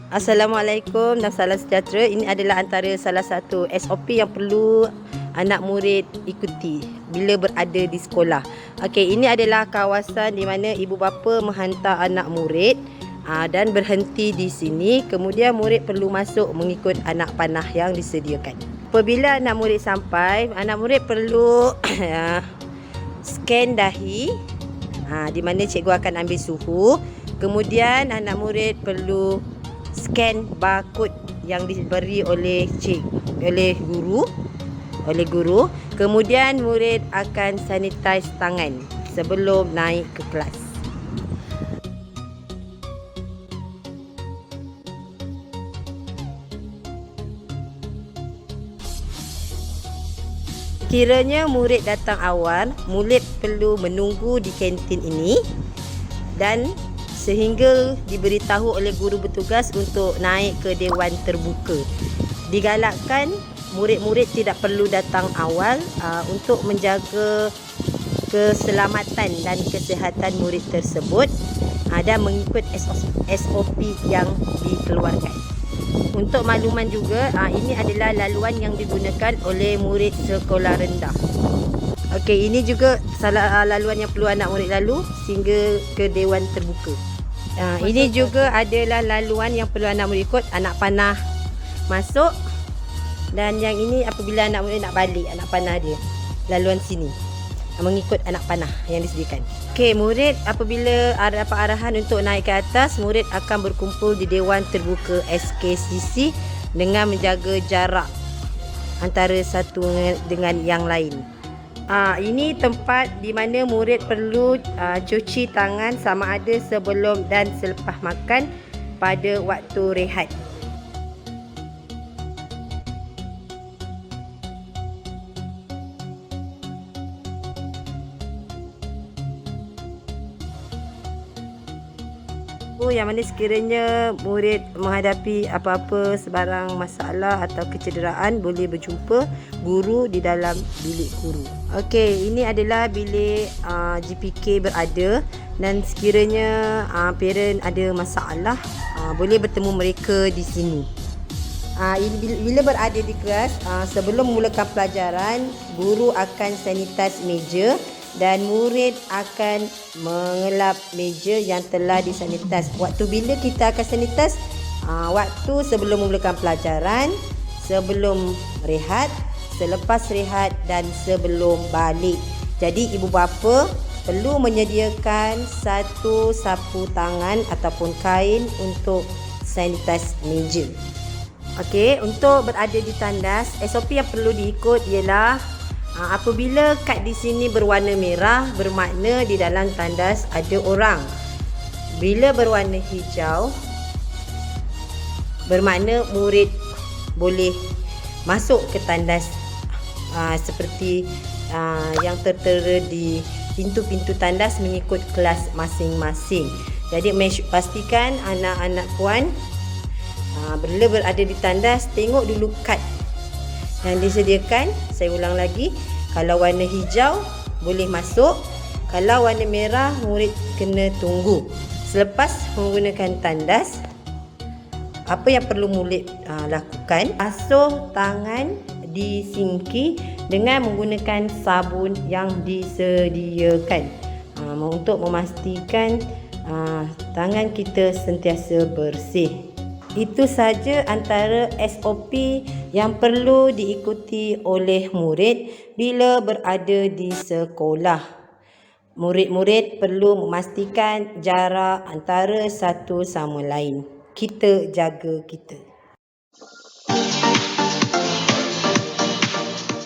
Assalamualaikum dan salam sejahtera. Ini adalah antara salah satu SOP yang perlu anak murid ikuti bila berada di sekolah. Okey, ini adalah kawasan di mana ibu bapa menghantar anak murid dan berhenti di sini. Kemudian murid perlu masuk mengikut anak panah yang disediakan. Apabila anak murid sampai, anak murid perlu scan dahi, di mana cikgu akan ambil suhu. Kemudian anak murid perlu scan barcode yang diberi oleh guru. Kemudian murid akan sanitize tangan sebelum naik ke kelas. Kiranya murid datang awal, murid perlu menunggu di kantin ini dan sehingga diberitahu oleh guru bertugas untuk naik ke dewan terbuka. Digalakkan murid-murid tidak perlu datang awal untuk menjaga keselamatan dan kesihatan murid tersebut dan mengikut SOP yang dikeluarkan. Untuk makluman juga, ini adalah laluan yang digunakan oleh murid sekolah rendah. Okey, ini juga laluan yang perlu anak murid lalu sehingga ke dewan terbuka. Ini juga adalah laluan yang perlu anak murid ikut. Anak panah masuk, dan yang ini apabila anak murid nak balik anak panah dia, laluan sini mengikut anak panah yang disediakan. Okey, murid apabila dapat arahan untuk naik ke atas, murid akan berkumpul di dewan terbuka SKCC dengan menjaga jarak antara satu dengan yang lain. Ini tempat di mana murid perlu cuci tangan sama ada sebelum dan selepas makan pada waktu rehat. Yang mana sekiranya murid menghadapi apa-apa sebarang masalah atau kecederaan, boleh berjumpa guru di dalam bilik guru. Okey, ini adalah bilik GPK berada, dan sekiranya parent ada masalah, boleh bertemu mereka di sini. Bila berada di kelas, sebelum memulakan pelajaran, guru akan sanitize meja dan murid akan mengelap meja yang telah disanitize. Waktu bila kita akan sanitize? Waktu sebelum memulakan pelajaran, sebelum rehat, selepas rehat dan sebelum balik. Jadi ibu bapa perlu menyediakan satu sapu tangan ataupun kain untuk sanitize meja. Okey, untuk berada di tandas, SOP yang perlu diikut ialah apabila kad di sini berwarna merah, bermakna di dalam tandas ada orang. Bila berwarna hijau, bermakna murid boleh masuk ke tandas seperti yang tertera di pintu-pintu tandas mengikut kelas masing-masing. Jadi pastikan anak-anak puan bila berada di tandas, tengok dulu kad yang disediakan. Saya ulang lagi, kalau warna hijau boleh masuk, kalau warna merah murid kena tunggu. Selepas menggunakan tandas, apa yang perlu murid lakukan? Basuh tangan di sinki dengan menggunakan sabun yang disediakan untuk memastikan tangan kita sentiasa bersih. Itu saja antara SOP yang perlu diikuti oleh murid bila berada di sekolah. Murid-murid perlu memastikan jarak antara satu sama lain. Kita jaga kita.